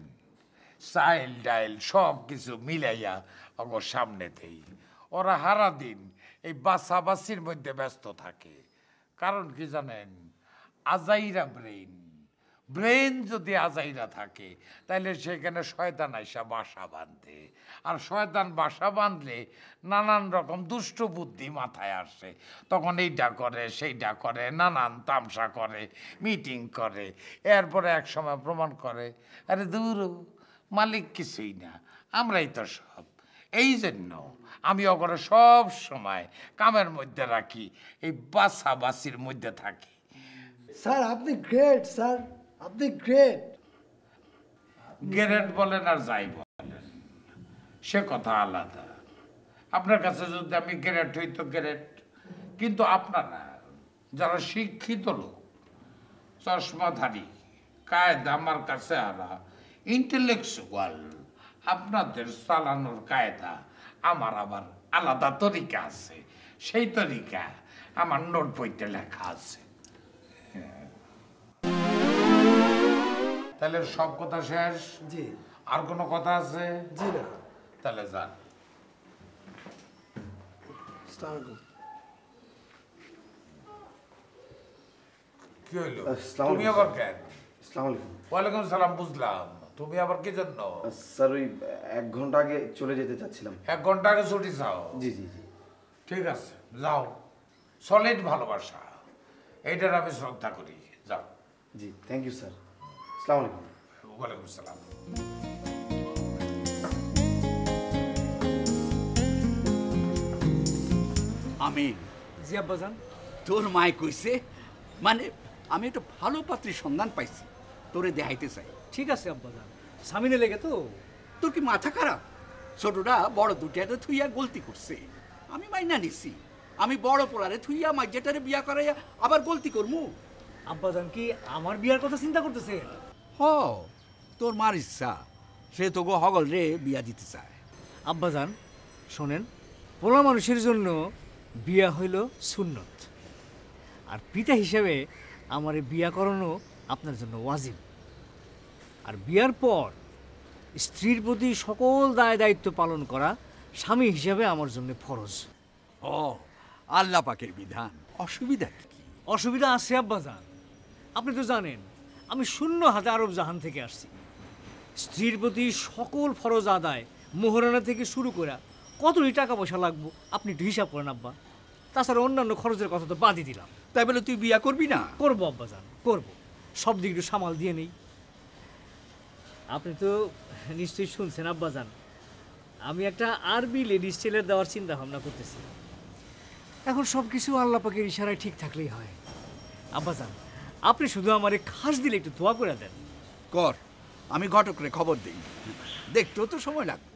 চাইল ডাইল সব কিছু মিলাইয়া আমার সামনেতেই। ওরা হারা দিন এই বাছাবাছির মধ্যে ব্যস্ত থাকে। কারণ কি জানেন? আজাইরা ব্রেইন। ব্রেইন যদি আজাইরা থাকে তাহলে সেখানে শয়তান আইসা বাসা বাঁধে। আর শয়তান বাসা বাঁধলে নানান রকম দুষ্ট বুদ্ধি মাথায় আসে। তখন এইটা করে, সেইটা করে, নানান তামসা করে, মিটিং করে। এরপরে এক সময় প্রমাণ করে আরে দূর, মালিক কিছুই না, আমরাই তো সব। এই জন্য আমি ওখানে সব সময় কামের মধ্যে রাখি, এই বাছাবাছির মধ্যে থাকি। স্যার, আপনি গ্রেট স্যার, আপনি গ্রেট। গ্রেট বলেন আর যাই বলেন, সে কথা আলাদা। আপনার কাছে যদি আমি গ্রেট হই তো গ্রেট, কিন্তু আপনারা যারা শিক্ষিত লোক, চশমাধারী, কায়দা আমার কাছে আলা, ইন্টেলেকচুয়াল, আপনাদের চালানোর কায়দা আমার আবার আলাদা তরিকা আছে। সেই তরিকা আমার নোট বইতে লেখা আছে। তাহলে সব কথা শেষ? জি। আর কোনো কথা আছে? জি না। তাহলে যান। আসসালামু আলাইকুম। কি হইলো? তুমি আবার কেন? আসসালামু আলাইকুম। ওয়ালাইকুম সালাম, বুঝলাম। তুমি আবার কি জন্য? স্যার, ওই 1 ঘন্টা আগে চলে যেতে চাচ্ছিলাম। 1 ঘন্টা আগে ছুটি চাও? জি জি জি। ঠিক আছে, যাও। সলিড ভালোবাসা, এইটার আমি শ্রদ্ধা করি। যাও। জি, থ্যাংক ইউ স্যার। আসসালামু আলাইকুম। ওয়ালাইকুম সালাম। আমিন। জি আব্বাজান। তোর মায় কইছে, মানে আমি একটা ভালো পাত্রীর সন্ধান পাইছি, তোরে দেখাইতে চাই। ঠিক আছে আব্বাজান, সামিনে লেগে তো। তোর কি মাথা খারাপ? ছোটটা বড় দুটিয়াতে থুইয়া গলতি করছে, আমি মাইনা নিছি। আমি বড় পোলারে থুইয়া মাইজেটারে বিয়া করাইয়া আবার গলতি করমু? আব্বাজান কি আমার বিয়ার কথা চিন্তা করতেছে? হ, তোর মার ইচ্ছা, সে তো গো হগল রে বিয়া দিতে চায়। আব্বাজান শোনেন, পোলা মানুষের জন্য বিয়া হইল সুন্নত, আর পিতা হিসেবে আমার এই বিয়া করানো আপনার জন্য ওয়াজিব। আর বিয়ার পর স্ত্রীর প্রতি সকল দায় দায়িত্ব পালন করা স্বামী হিসেবে আমার জন্য ফরজ। ও, আল্লাহ পাকের বিধান, অসুবিধা কি? অসুবিধা আছে আব্বাজান, আপনি তো জানেন আমি শূন্য হাতে আরব জাহান থেকে আসছি। স্ত্রীর প্রতি সকল ফরজ আদায়, মোহরানা থেকে শুরু করে কতই টাকা পয়সা লাগবো আপনি একটু হিসাব করেন আব্বা। তাছাড়া অন্যান্য খরচের কথা তো বাদই দিলাম। তাই বলে তুই বিয়া করবি না? করবো আব্বাজান, করবো। সব দিক একটু সামাল দিয়ে নেই। আপনি তো নিশ্চয়ই শুনছেন আব্বাজান, আমি একটা আরবি লেডিস টেলার দেওয়ার চিন্তা ভাবনা করতেছি। এখন সব কিছু আল্লাহ পাকের ইশারায় ঠিক থাকলেই হয়। আব্বাজান, আপনি শুধু আমারে খাস দিলে একটু দোয়া করে দেন। কর, আমি ঘটকরে খবর দিই, দেখতেও তো সময় লাগবে।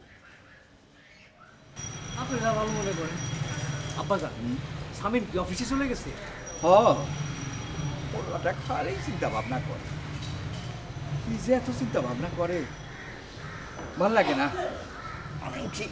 আপনি যা ভালো মনে করেন। আব্বাজান, স্বামীর কি অফিসে চলে গেছে? ওটা খারেই চিন্তা ভাবনা করে, কি যে এত চিন্তা ভাবনা করে, ভাল লাগে না। আমি উঠি।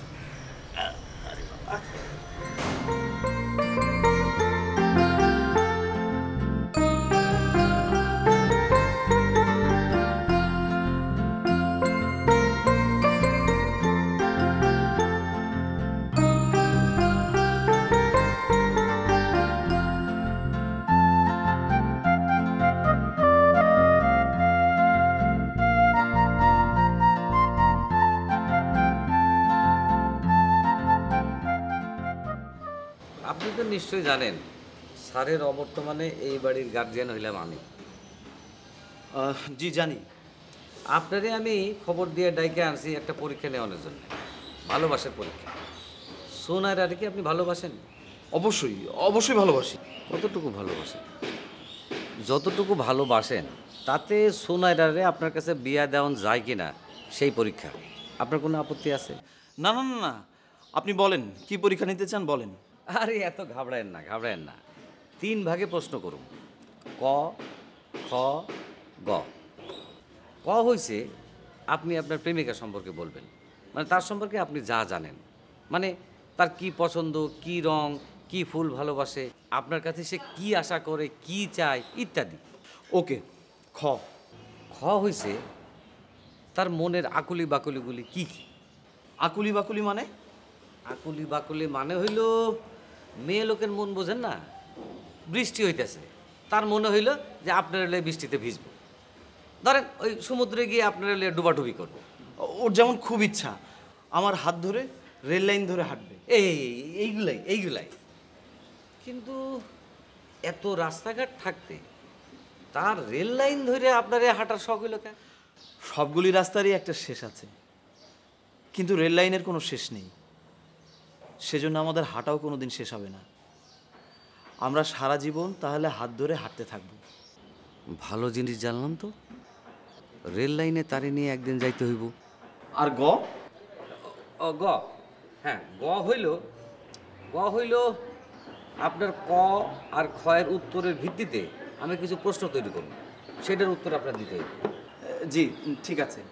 আপনি তো নিশ্চয়ই জানেন স্যারের অবর্তমানে এই বাড়ির গার্জিয়ান হইলাম আমি। জি জানি। আপনারে আমি খবর দিয়ে ডাইকে আনছি একটা পরীক্ষা নেওয়ানোর জন্য, ভালোবাসার পরীক্ষা। সোনার আর কি আপনি ভালোবাসেন? অবশ্যই অবশ্যই ভালোবাসি। কতটুকু ভালোবাসেন? যতটুকু ভালোবাসেন তাতে সোনাইরারে আপনার কাছে বিয়া দেওয়ান যায় কিনা সেই পরীক্ষা। আপনার কোনো আপত্তি আছে? না না না না, আপনি বলেন কি পরীক্ষা নিতে চান বলেন। আরে এত ঘাবড়ায়েন না, ঘাবড়ায়েন না। 3 ভাগে প্রশ্ন করুন, ক, খ, গ। ক হইছে আপনি আপনার প্রেমিকা সম্পর্কে বলবেন, মানে তার সম্পর্কে আপনি যা জানেন, মানে তার কি পছন্দ, কি রং, কি ফুল ভালোবাসে, আপনার কাছে সে কি আশা করে, কি চায় ইত্যাদি। ওকে। খ। খ হইছে তার মনের আকুলি বাকুলিগুলি কি কি। আকুলি বাকুলি মানে? আকুলি বাকুলি মানে হইল মেয়ে লোকের মন বোঝেন না, বৃষ্টি হইতেছে, তার মনে হইল যে আপনার এলে বৃষ্টিতে ভিজবো, ধরেন ওই সমুদ্রে গিয়ে আপনার এলে ডুবাডুবি করবো। ওর যেমন খুব ইচ্ছা আমার হাত ধরে রেল লাইন ধরে হাঁটবে। এইগুলাই কিন্তু এত রাস্তাঘাট থাকতে তার রেল লাইন ধরে আপনারে হাঁটার শখ হইল কেন? সবগুলি রাস্তারই একটা শেষ আছে, কিন্তু রেল লাইনের কোনো শেষ নেই। সেজন্য আমাদের হাঁটাও কোনো দিন শেষ হবে না। আমরা সারা জীবন তাহলে হাত ধরে হাঁটতে থাকব। ভালো জিনিস জানলাম তো। রেল লাইনে তারে নিয়ে একদিন যাইতে হইব। আর গ? গ, হ্যাঁ গ হইল আপনার ক আর ক্ষয়ের উত্তরের ভিত্তিতে আমি কিছু প্রশ্ন তৈরি করব, সেটার উত্তর আপনার দিতে হইব। জি ঠিক আছে।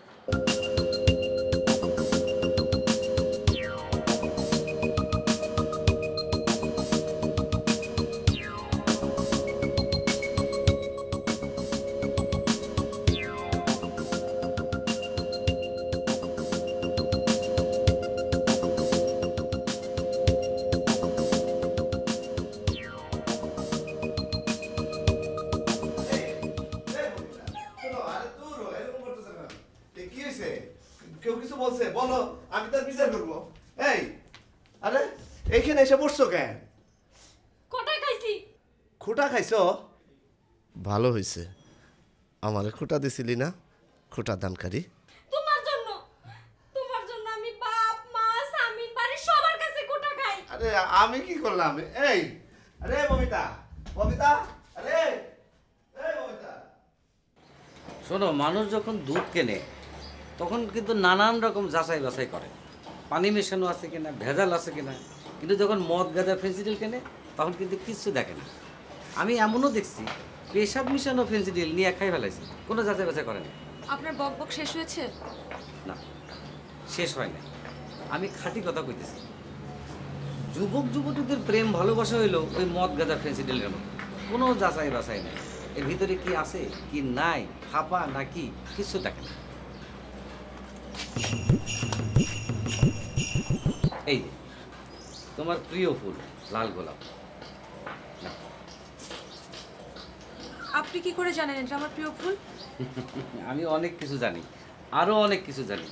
কেউ কিছু বলছে বলো, আমি তার বিচার করবো। এই আরে এইখানে এসে পড়ছো কেন? কোটা খাইছি। খুঁটা খাইছো? ভালো হয়েছে, আমারে খুঁটা দিছিলি না, খুঁটা দানকারী। তোমার জন্য আমি বাপ মা স্বামী বাড়ি সবার কাছে কোটা খাই। আরে আমি কি করলাম? এই আরে ববিতা, ববিতা, আরে এই ববিতা। শোনো, মানুষ যখন দুধ কেনে তখন কিন্তু নানান রকম যাচাই বাছাই করে, পানি মেশানো আছে কিনা, ভেজাল আছে কিনা। কিন্তু যখন মদ গাঁজা ফেন্সিডিল কেনে তখন কিন্তু কিচ্ছু দেখে না। আমি এমনও দেখছি পেশাব মিশানো ফেন্সিডিল নিয়ে খাই ফেলাইছি, কোনো যাচাই বাছাই করে না। আপনার বকবক শেষ হয়েছে? না, শেষ হয় না। আমি খাঁটি কথা কইতেছি। যুবক যুবতীদের প্রেম ভালোবাসা হইলো ওই মদ গাঁজা ফেন্সিডিলের মতো, কোনো যাচাই বাছাই নাই। এর ভিতরে কি আছে কি নাই, খাপা নাকি, কিছু দেখে না। এই তোমার প্রিয় ফুল লাল গোলাপ। আপনি কি করে জানেন এটা আমার প্রিয় ফুল? আমি অনেক কিছু জানি, আরো অনেক কিছু জানি।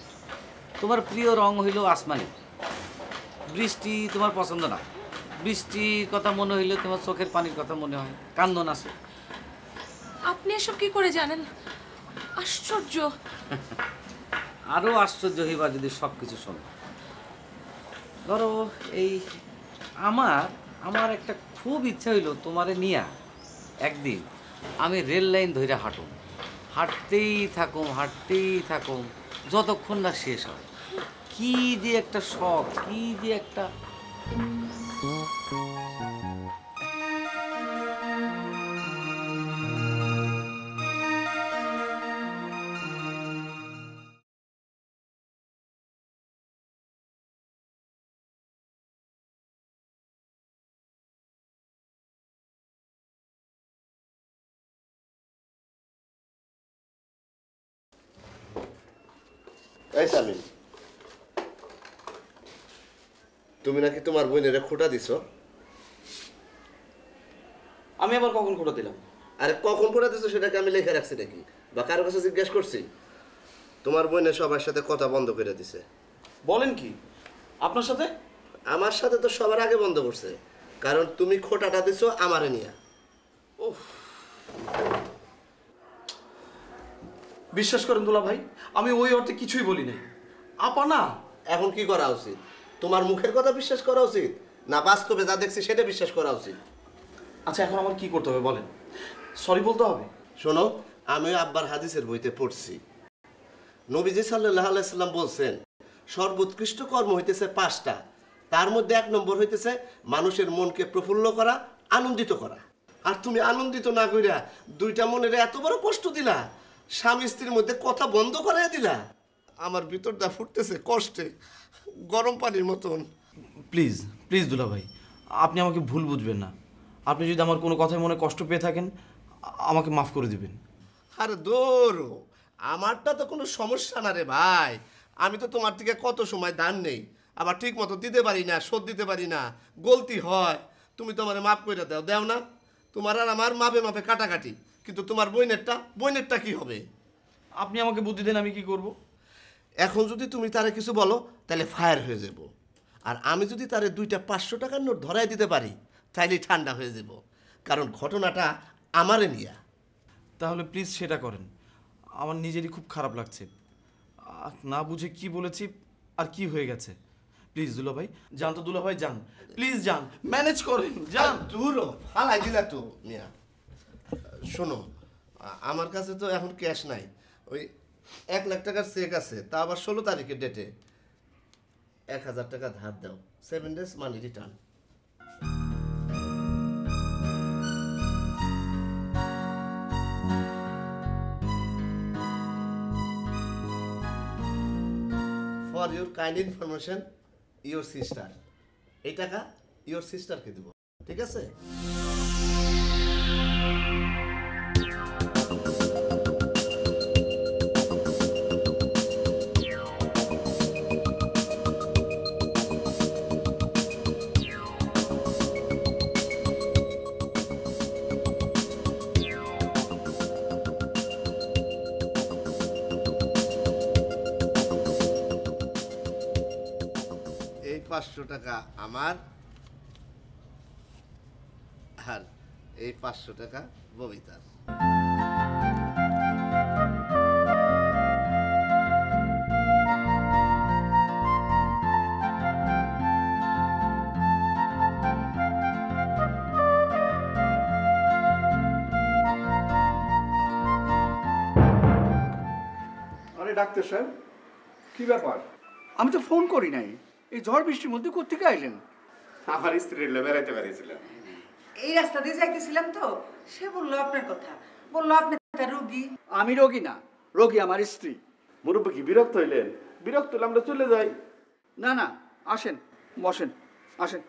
তোমার প্রিয় রং হইল আসমানি। বৃষ্টি তোমার পছন্দ না, বৃষ্টির কথা মনে হইলে তোমার চোখের পানির কথা মনে হয়, কান্দন আসে। আপনি এসব কি করে জানেন? আশ্চর্য। আরও আশ্চর্য হইবা যদি সব কিছু শোনো। ধরো এই আমার আমার একটা খুব ইচ্ছা হইলো তোমারে নিয়া একদিন আমি রেল লাইন ধরে হাঁটতেই থাকুম যতক্ষণ না শেষ হয়। কি যে একটা শখ, কি যে একটা এই সামিন, তুমি নাকি তোমার বোনের খোটা দিছো? আমি আবার কখন খোটা দিলাম? আরে কখন খোটা দিছো সেটাকে আমি লিখে রাখছি নাকি, বা কারো কাছে জিজ্ঞেস করছি? তোমার বোনের সবার সাথে কথা বন্ধ করে দিছে। বলেন কি? আপনার সাথে? আমার সাথে তো সবার আগে বন্ধ করছে, কারণ তুমি খোটাটা দিছো আমারে নিয়া। ওহ, বিশ্বাস করেন দুলা ভাই, আমি ওই অর্থে কিছুই বলি নাই। আপা না, এখন কি করা উচিত? তোমার মুখের কথা বিশ্বাস করা উচিত, না বাস্তবে যা দেখছি সেটা বিশ্বাস করা উচিত? আচ্ছা এখন আমার কি করতে হবে বলেন? সরি বলতে হবে? শোনো, আমি আব্বার হাদিসের বইতে পড়ছি, নবীজি সাল্লাল্লাহু আলাইহি সাল্লাম বলছেন সর্বোৎকৃষ্ট কর্ম হইতেছে 5টা, তার মধ্যে 1 নম্বর হইতেছে মানুষের মনকে প্রফুল্ল করা, আনন্দিত করা। আর তুমি আনন্দিত না কইরা 2টা মনের এত বড় কষ্ট দিলা, স্বামী স্ত্রীর মধ্যে কথা বন্ধ করাই দিলা। আমার ভিতরটা ফুটতেছে কষ্টে, গরম পানির মতন। প্লিজ প্লিজ দুলা ভাই, আপনি আমাকে ভুল বুঝবেন না। আপনি যদি আমার কোনো কথায় মনে কষ্ট পেয়ে থাকেন, আমাকে মাফ করে দিবেন। আরে দৌড়ো, আমারটা তো কোনো সমস্যা না রে ভাই। আমি তো তোমার থেকে কত সময় দান নেই, আবার ঠিক মতো দিতে পারি না, শোধ দিতে পারি না, গলতি হয়। তুমি তো আমার মাফ করে দাও, দেও না? তোমার আর আমার মাপে মাপে কাটাকাটি, কিন্তু তোমার বইনেরটা কি হবে? আপনি আমাকে বুদ্ধি দেন, আমি কি করব? এখন যদি তুমি তারে কিছু বলো তাহলে ফায়ার হয়ে যাব, আর আমি যদি তারে 2টা 500 টাকার নোট ধরাই দিতে পারি তাইলে ঠান্ডা হয়ে যাব, কারণ ঘটনাটা আমারে নিয়া। তাহলে প্লিজ সেটা করেন, আমার নিজেরই খুব খারাপ লাগছে। না বুঝে কি বলেছি আর কি হয়ে গেছে। প্লিজ দুলা ভাই যান, তো দুলা ভাই যান, প্লিজ যান, ম্যানেজ করেন, যান। দূরও হালাই দিলা তো মিয়া। শোনো, আমার কাছে তো এখন ক্যাশ নাই, ওই 1 লাখ টাকার চেক আছে, তা আবার 16 তারিখের ডেটে। 1000 টাকা ধার দাও, 7 days money return. For your kind information, your sister. এই টাকা ইউর সিস্টারকে দেব, ঠিক আছে? এই 500 টাকা আমার, আর এই 500 টাকা ববিতার। আরে ডাক্তার সাহেব, কি ব্যাপার? আমি তো ফোন করি নাই, এই ঝড় বৃষ্টির মধ্যে কোত্থেকে আইলেন? আমার স্ত্রীর বেড়াইতে বেরিয়েছিলাম। এই রাস্তা দিয়ে যাইতেছিলাম তো, সে বললো আপনার কথা, বললো আপনি তার রোগী। আমি রোগী না, রোগী আমার স্ত্রী। মুরব্বী কি বিরক্ত হইলেন? বিরক্ত হলে আমরা চলে যাই। না না, আসেন, বসেন, আসেন।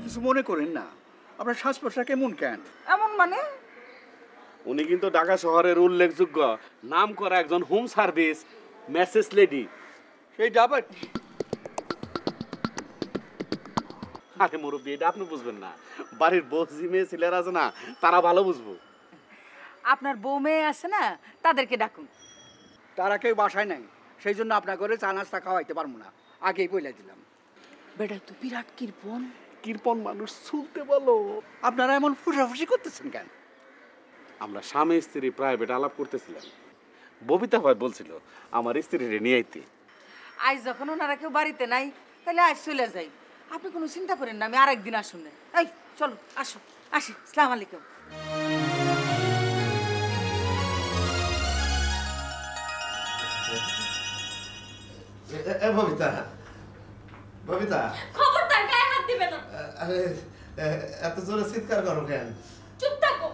কিছু মনে করেন না, আপনার শ্বাস প্রশ্বাস কেমন কেন? এমন মানে? উনি কিন্তু ঢাকা শহরের উল্লেখযোগ্য নাম করা একজন হোম সার্ভিস মেসেজ লেডি। সেই ডাবার। আরে মুরব্বী, এটা আপনি বুঝবেন না, বাড়ির বউ মেয়ে ছেলেরা আছে না, তারা ভালো বুঝবো। আপনার বউ মেয়ে আছে না তাদেরকে ডাকুন। তারা কেউ বাসায় নাই, সেই জন্য আপনার ঘরে চা নাস্তা খাওয়াইতে পারবো না, আগেই বলে দিলাম। বেটা তো বিরাট কৃপণ। কৃপণ মানুষ শুনতে বলো। আপনারা এমন ফুসাফুসি করতেছেন কেন? আমরা স্বামী স্ত্রী প্রাইভেট আলাপ করতেছিলাম, ববিতা ভাই বলছিল আমার স্ত্রীরে নিয়ে আইতে। আজ যখন ওনারা কেউ বাড়িতে নাই তাহলে আজ চলে যাই, আপনি কোনো চিন্তা করেন না, আমি আরেকদিন আসুন না। এই চলো আসো, আসি। আসসালামু আলাইকুম। ববিতা, ববিতা, খবরদার গায়ে হাত দিবে না। আরে এত জোরে চিৎকার করো কেন? চুপ থাকো।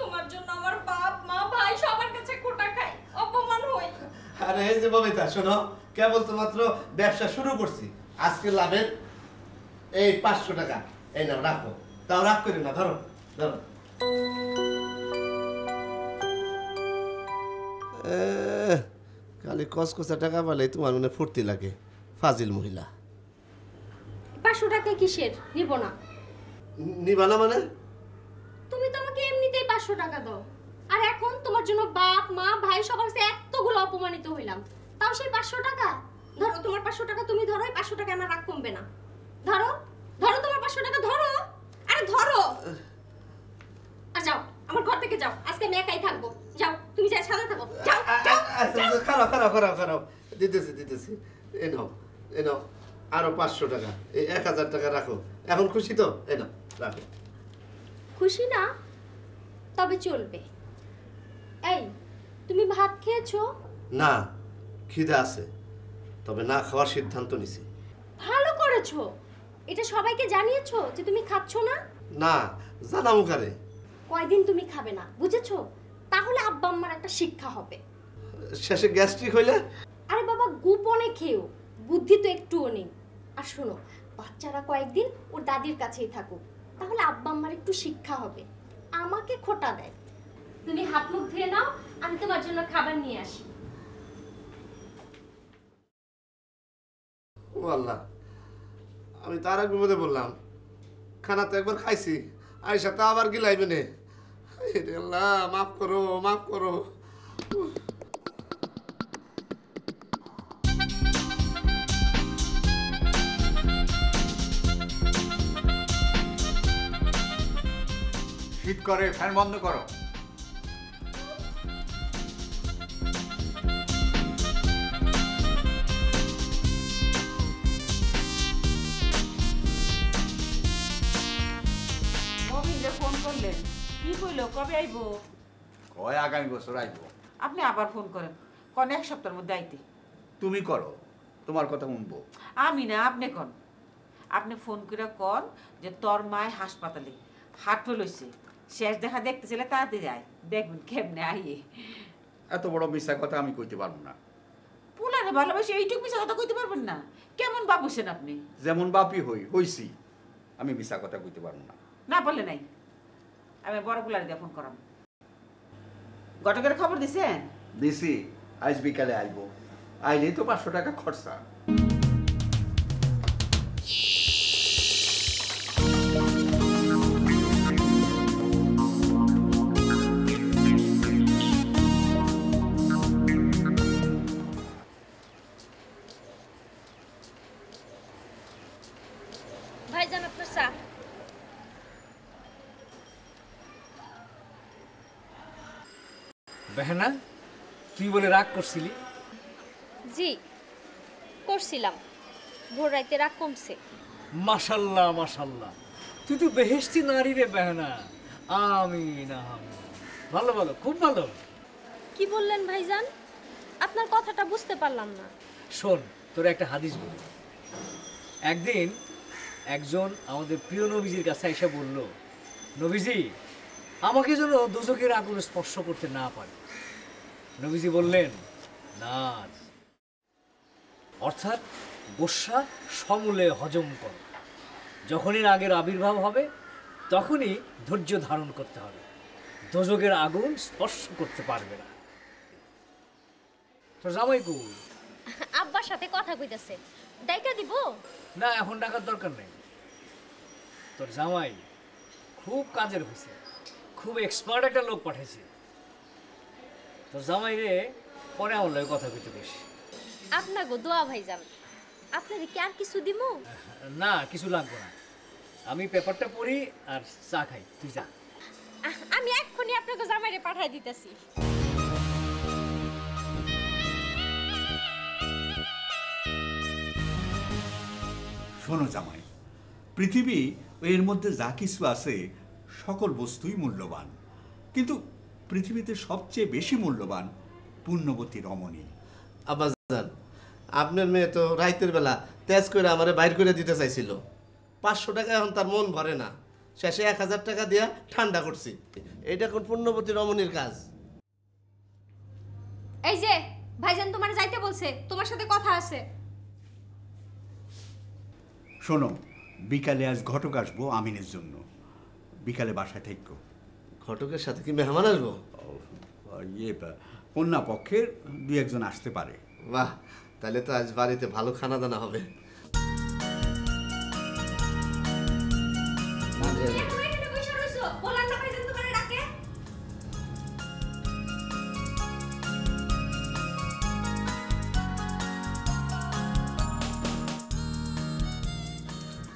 তোমার জন্য আমার বাপ মা ভাই সবার কাছে খোটা খাই, অপমান হই। আরে এই যে ববিতা শোনো, কেবল তো মাত্র ব্যবসা শুরু করছি, আজকে লাভের এই 500 টাকা এই নাও রাখো। তাও রাখ করি না, ধরো ধরো। খালি কসকসা টাকা পেলে তোমার মনে ফুর্তি লাগে, ফাজিল মহিলা। 500 টাকা কিসের? নিব না। নিবা না মানে? তুমি তো আমাকে এমনিতেই 500 টাকা দাও, আর এখন তোমার জন্য বাপ মা ভাই সবার কাছে এতগুলো অপমানিত হইলাম, তাও সেই 500 টাকা? ধরো তোমার 500 টাকা, তুমি ধরো। এই 500 টাকা আমার রাগ কমবে না। ধরো ধরো তোমার 500 টাকা, ধরো। আরে ধরো। আর যাও, আমার ঘর থেকে যাও, আজকে আমি একাই থাকবো। যাও, তুমি যাই সাথে থাকো। যাও যাও। খারাপ খারাপ খারাপ খারাপ, দিতেছি দিতেছি। এ নাও এ নাও, আরো 500 টাকা, এই 1000 টাকা রাখো। এখন খুশি তো? এ নাও রাখো। খুশি না? তবে চলবে। এই, তুমি ভাত খেয়েছো? না, খিদে আছে, তবে না খাওয়ার সিদ্ধান্ত নিছি। ভালো করেছো। এটা সবাইকে জানিয়েছো যে তুমি খাচ্ছো না? না, জানামু কারে? কয়দিন তুমি খাবে না, বুঝেছো? তাহলে আব্বা আম্মার একটা শিক্ষা হবে। শেষে গ্যাস্ট্রিক হইলে? আরে বাবা, গোপনে খেও, বুদ্ধি তো একটুও নেই। আর শোনো, বাচ্চারা কয়েকদিন ওর দাদির কাছেই থাকুক, তাহলে আব্বা আম্মার একটু শিক্ষা হবে। আমাকে খোটা দেয়। তুমি হাত মুখ ধুয়ে নাও, আমি তোমার জন্য খাবার নিয়ে আসি। ও আল্লাহ, আমি তার এক বিপদে বললাম। খানা তো একবার খাইছি, আয়সা তা আবার গিলাইবে নে। আল্লাহ মাফ করো, মাফ করো। শীত করে, ফ্যান বন্ধ করো। মমিনরে ফোন করলেন, কি কইলো কবে আইবো? কয় আগামী বছর আইবো। আপনি আবার ফোন করেন, কোন 1 সপ্তাহের মধ্যে আইতে। তুমি করো, তোমার কথা শুনবো। আমি না, আপনি কোন। আপনি ফোন করে কোন যে তোর মায় হাসপাতালে হাঁটু লইছে, শেষ দেখা দেখতেছিলে তাড়াতাড়ি যায়, দেখবেন কেমনে আইয়ে। এত বড় মিথ্যা কথা আমি কইতে পারবো না। পোলারে ভালোবাসে এইটুকু মিশা কথা কইতে পারবেন না? কেমন বাবুছেন আপনি? যেমন বাপি হইছি, আমি মিথ্যা কথা কইতে পারবো না। না বললে নাই, আমি বড় পোলারে দিয়ে ফোন করাম। ঘটকের খবর দিছেন? দিছি, আজ বিকালে আইবো। আইলেই তো 500 টাকা খরচা। ভাইজান, আপনার চা। বেহনা, তুই বলে রাগ করছিলি? জি, করছিলাম। ভোর রাইতে রাগ কমছে। মাশাল্লাহ মাশাল্লাহ, তুই তো বেহেশতি নারী রে বেহনা। আমিন আমিন। ভালো ভালো, খুব ভালো। কি বললেন ভাইজান? আপনার কথাটা বুঝতে পারলাম না। শোন, তোর একটা হাদিস বলি। একদিন একজন আমাদের প্রিয় নবীজির কাছে এসে বলল, নবীজি, আমাকে যেন দোজখের আগুন স্পর্শ করতে না পারে। নবীজি বললেন, না, অর্থাৎ গোস্বা সমূলে হজম করো। যখনই রাগের আবির্ভাব হবে তখনই ধৈর্য ধারণ করতে হবে, দোজখের আগুন স্পর্শ করতে পারবে না। তো জামাই কই? আব্বার সাথে কথা কইতাছে, ডাইকা দিব? না, এখন ডাকার দরকার নেই। তোর জামাই খুব কাজের হয়েছে, খুব এক্সপার্ট একটা লোক পাঠাইছে। তো জামাই রে পরে আমার লগে কথা কইতে বেশ। আপনাকে দোয়া ভাইজান, আপনারে কি আর কিছু দিমু? না কিছু লাগবে না, আমি পেপারটা পড়ি আর চা খাই, তুই যা। আমি এক্ষুনি আপনাকে জামাইরে পাঠাই দিতেছি। শোনো জামাই, পৃথিবী এর মধ্যে যা কিছু আছে সকল বস্তুই মূল্যবান, কিন্তু পৃথিবীতে সবচেয়ে বেশি মূল্যবান পুণ্যবতী রমণী। আব্বাজান, আপনার মেয়ে তো রাইতের বেলা তেজ করে আমারে বাইর করে দিতে চাইছিল। 500 টাকা এখন তার মন ভরে না, শেষে 1000 টাকা দিয়া ঠান্ডা করছি। এটা কোন পুণ্যবতী রমণীর কাজ? এই যে ভাইজান তোমার যাইতে বলছে, তোমার সাথে কথা আছে। শোনো, বিকালে আজ ঘটক আসবো আমিনের জন্য, বিকালে বাসায় থাকো। ঘটকের সাথে কি মেহমান আসবো? ইয়ে, কন্যা পক্ষের 2-1 জন আসতে পারে। বাহ, তাহলে তো আজ বাড়িতে ভালো খানা দানা হবে।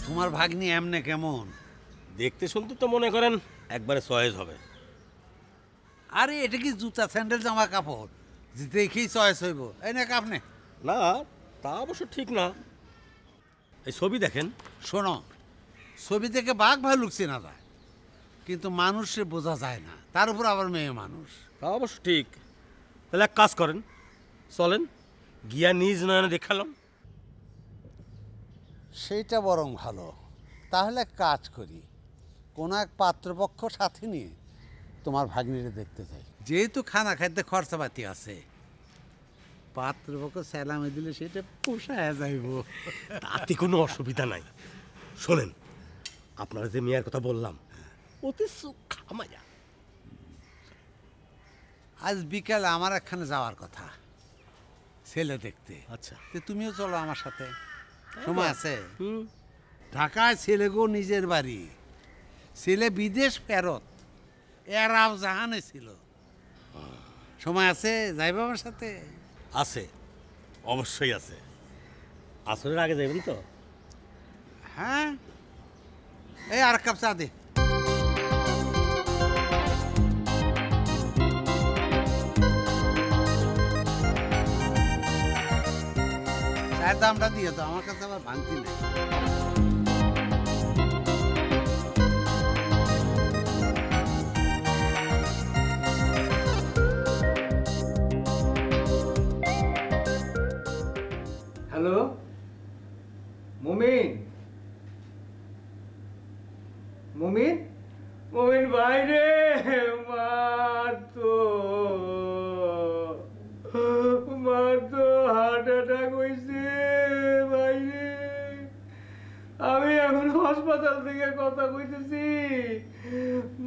তোমার ভাগ্নি এমনে কেমন? দেখতে শুনতে তো মনে করেন একবারে চয়েস হবে। আরে এটা কি জুতা স্যান্ডেল জামা কাপড় যে দেখেই চয়েস হইব? এই না কাপনে না, তা অবশ্য ঠিক না। এই ছবি দেখেন। শোনো, ছবি থেকে বাঘ ভালুক চেনা যায়, কিন্তু মানুষে বোঝা যায় না, তার উপর আবার মেয়ে মানুষ। তা অবশ্য ঠিক। তাহলে এক কাজ করেন, চলেন গিয়া নিজ নয়নে দেখালাম। সেইটা বরং ভালো। তাহলে এক কাজ করি, কোনো এক পাত্রপক্ষ সাথে নিয়ে তোমার ভাগ্নিরে দেখতে যাই। যেহেতু খানা খাইতে খরচাপাতি আছে, পাত্রপক্ষ স্যালামে দিলে সেটা পোষায় যাইব। তাতে কোনো অসুবিধা নাই। শোনেন, আপনারা যে মেয়ের কথা বললাম, অতি সুখা মায়া। আজ বিকালে আমার একখানে যাওয়ার কথা, ছেলে দেখতে। আচ্ছা, তুমিও চলো আমার সাথে, সময় আছে? ঢাকায় ছেলেগো নিজের বাড়ি, ছেলে বিদেশ ফেরত, এরাও জাহানে ছিল। সময় আছে, যাইবে আমার সাথে? আছে, অবশ্যই আছে। আসরের আগে যাবেন তো? হ্যাঁ, এই আর কাপ চা দে। চায়ের দামটা দিয়ে তো, আমার কাছে আবার ভাঙতি নেই। হ্যালো মুমিন, মুমিন, মুমিন ভাই রে, মার তো হার্ট অ্যাটাক হয়েছে ভাই রে। আমি এখন হাসপাতাল থেকে কথা কইতেছি,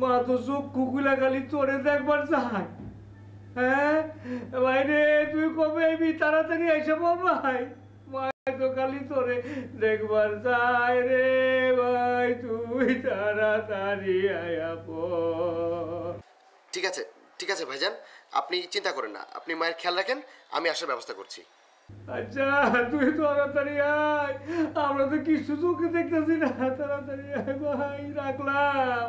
মা তো চোখ কুকুলা খালি তোরে দেখবার চায়। হ্যাঁ ভাই রে, তুই কবে আইবি? তাড়াতাড়ি আইসা ভাই, মা তো খালি তোরে দেখবার চায় রে ভাই, তুই তাড়াতাড়ি আয়া পড়। ঠিক আছে, ঠিক আছে ভাইজান, আপনি চিন্তা করেন না, আপনি মায়ের খেয়াল রাখেন, আমি আসার ব্যবস্থা করছি। আচ্ছা তুই তাড়াতাড়ি আয়, আমরা তো কিছু চোখে দেখতেছি না, তাড়াতাড়ি আয় ভাই, রাখলাম।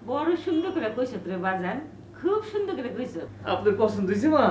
বড় সুন্দর করে কইছো তোরে বাজান, খুব সুন্দর করে কইছো। আপনার পছন্দ হয়েছে মা?